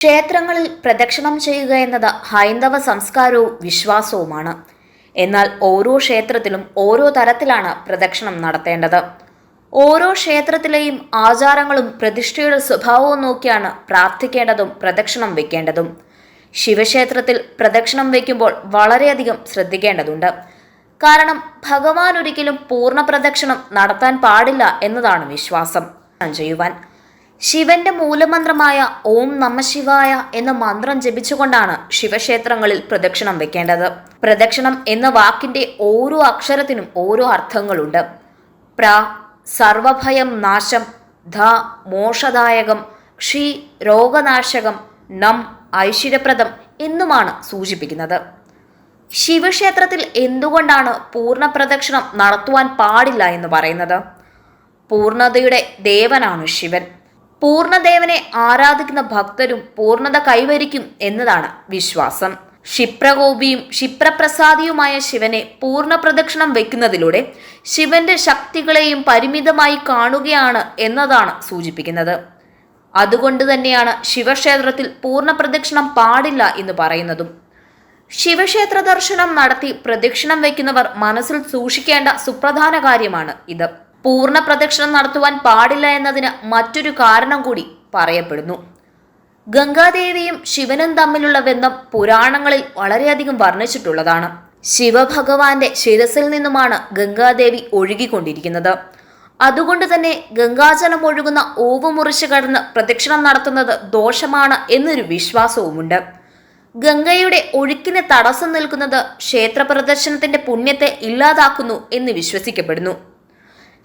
ക്ഷേത്രങ്ങളിൽ പ്രദക്ഷിണം ചെയ്യുക എന്നത് ഹൈന്ദവ സംസ്കാരവും വിശ്വാസവുമാണ്. എന്നാൽ ഓരോ ക്ഷേത്രത്തിലും ഓരോ തരത്തിലാണ് പ്രദക്ഷിണം നടത്തേണ്ടത്. ഓരോ ക്ഷേത്രത്തിലെയും ആചാരങ്ങളും പ്രതിഷ്ഠയുടെ സ്വഭാവവും നോക്കിയാണ് പ്രാർത്ഥിക്കേണ്ടതും പ്രദക്ഷിണം വയ്ക്കേണ്ടതും. ശിവക്ഷേത്രത്തിൽ പ്രദക്ഷിണം വയ്ക്കുമ്പോൾ വളരെയധികം ശ്രദ്ധിക്കേണ്ടതുണ്ട്. കാരണം ഭഗവാൻ ഒരിക്കലും പൂർണ്ണ പ്രദക്ഷിണം നടത്താൻ പാടില്ല എന്നതാണ് വിശ്വാസം. ചെയ്യുവാൻ ശിവന്റെ മൂലമന്ത്രമായ ഓം നമഃശിവായ എന്ന മന്ത്രം ജപിച്ചുകൊണ്ടാണ് ശിവക്ഷേത്രങ്ങളിൽ പ്രദക്ഷിണം വെക്കേണ്ടത്. പ്രദക്ഷിണം എന്ന വാക്കിന്റെ ഓരോ അക്ഷരത്തിനും ഓരോ അർത്ഥങ്ങളുണ്ട്. പ്ര സർവഭയം നാശം, ധ മോക്ഷദായകം, ക്ഷി രോഗനാശകം, നം ഐശ്വര്യപ്രദം എന്നുമാണ് സൂചിപ്പിക്കുന്നത്. ശിവക്ഷേത്രത്തിൽ എന്തുകൊണ്ടാണ് പൂർണ്ണ പ്രദക്ഷിണം നടത്തുവാൻ പാടില്ല എന്ന് പറയുന്നത്? പൂർണ്ണതയുടെ ദേവനാണ് ശിവൻ. പൂർണ്ണദേവനെ ആരാധിക്കുന്ന ഭക്തരും പൂർണ്ണത കൈവരിക്കും എന്നതാണ് വിശ്വാസം. ക്ഷിപ്രകോപിയും ക്ഷിപ്രപ്രസാദിയുമായ ശിവനെ പൂർണ്ണ പ്രദക്ഷിണം വയ്ക്കുന്നതിലൂടെ ശിവന്റെ ശക്തികളെയും പരിമിതമായി കാണുകയാണ് എന്നതാണ് സൂചിപ്പിക്കുന്നത്. അതുകൊണ്ട് തന്നെയാണ് ശിവക്ഷേത്രത്തിൽ പൂർണ്ണ പ്രദക്ഷിണം പാടില്ല എന്ന് പറയുന്നതും. ശിവക്ഷേത്ര ദർശനം നടത്തി പ്രദക്ഷിണം വയ്ക്കുന്നവർ മനസ്സിൽ സൂക്ഷിക്കേണ്ട സുപ്രധാന കാര്യമാണ് ഇത്. പൂർണ്ണ പ്രദക്ഷിണം നടത്തുവാൻ പാടില്ല എന്നതിന് മറ്റൊരു കാരണം കൂടി പറയപ്പെടുന്നു. ഗംഗാദേവിയും ശിവനും തമ്മിലുള്ള ബന്ധം പുരാണങ്ങളിൽ വളരെയധികം വർണ്ണിച്ചിട്ടുള്ളതാണ്. ശിവഭഗവാന്റെ ശിരസിൽ നിന്നുമാണ് ഗംഗാദേവി ഒഴുകിക്കൊണ്ടിരിക്കുന്നത്. അതുകൊണ്ട് തന്നെ ഗംഗാജലം ഒഴുകുന്ന ഓവ് മുറിച്ച് കടന്ന് പ്രദക്ഷിണം നടത്തുന്നത് ദോഷമാണ് എന്നൊരു വിശ്വാസവുമുണ്ട്. ഗംഗയുടെ ഒഴുക്കിന് തടസ്സം നിൽക്കുന്നത് ക്ഷേത്ര പ്രദർശനത്തിന്റെ പുണ്യത്തെ ഇല്ലാതാക്കുന്നു എന്ന് വിശ്വസിക്കപ്പെടുന്നു.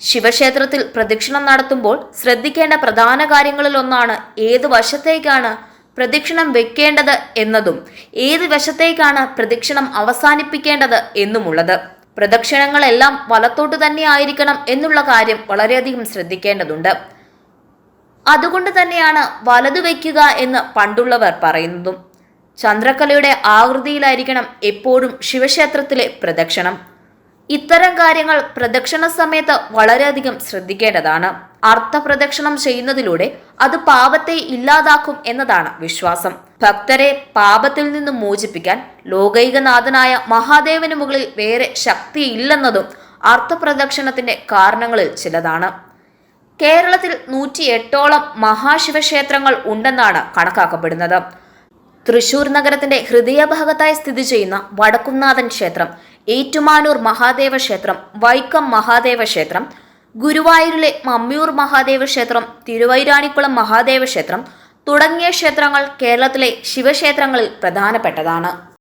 ശിവക്ഷേത്രത്തിൽ പ്രദക്ഷിണം നടത്തുമ്പോൾ ശ്രദ്ധിക്കേണ്ട പ്രധാന കാര്യങ്ങളിൽ ഒന്നാണ് ഏത് വശത്തേക്കാണ് പ്രദക്ഷിണം വെക്കേണ്ടത് എന്നതും ഏത് വശത്തേക്കാണ് പ്രദക്ഷിണം അവസാനിപ്പിക്കേണ്ടത് എന്നുമുള്ളത്. പ്രദക്ഷിണങ്ങളെല്ലാം വലത്തോട്ട് തന്നെ ആയിരിക്കണം എന്നുള്ള കാര്യം വളരെയധികം ശ്രദ്ധിക്കേണ്ടതുണ്ട്. അതുകൊണ്ട് തന്നെയാണ് വലതു വയ്ക്കുക എന്ന് പണ്ടുള്ളവർ പറയുന്നതും. ചന്ദ്രക്കലയുടെ ആകൃതിയിലായിരിക്കണം എപ്പോഴും ശിവക്ഷേത്രത്തിലെ പ്രദക്ഷിണം. ഇത്തരം കാര്യങ്ങൾ പ്രദക്ഷിണ സമയത്ത് വളരെയധികം ശ്രദ്ധിക്കേണ്ടതാണ്. അർത്ഥപ്രദക്ഷിണം ചെയ്യുന്നതിലൂടെ അത് പാപത്തെ ഇല്ലാതാക്കും എന്നതാണ് വിശ്വാസം. ഭക്തരെ പാപത്തിൽ നിന്നും മോചിപ്പിക്കാൻ ലോകൈകനാഥനായ മഹാദേവന് മുകളിൽ വേറെ ശക്തിയില്ലെന്നതും അർത്ഥപ്രദക്ഷിണത്തിന്റെ കാരണങ്ങളിൽ ചിലതാണ്. കേരളത്തിൽ 108ഓളം മഹാശിവക്ഷേത്രങ്ങൾ ഉണ്ടെന്നാണ് കണക്കാക്കപ്പെടുന്നത്. തൃശൂർ നഗരത്തിന്റെ ഹൃദയഭാഗത്തായി സ്ഥിതി ചെയ്യുന്ന വടക്കുംനാഥൻ ക്ഷേത്രം, ഏറ്റുമാനൂർ മഹാദേവ ക്ഷേത്രം, വൈക്കം മഹാദേവ ക്ഷേത്രം, ഗുരുവായൂരിലെ മമ്മിയൂർ മഹാദേവ ക്ഷേത്രം, തിരുവൈരാണിക്കുളം മഹാദേവ ക്ഷേത്രം തുടങ്ങിയ ക്ഷേത്രങ്ങൾ കേരളത്തിലെ ശിവക്ഷേത്രങ്ങളിൽ പ്രധാനപ്പെട്ടതാണ്.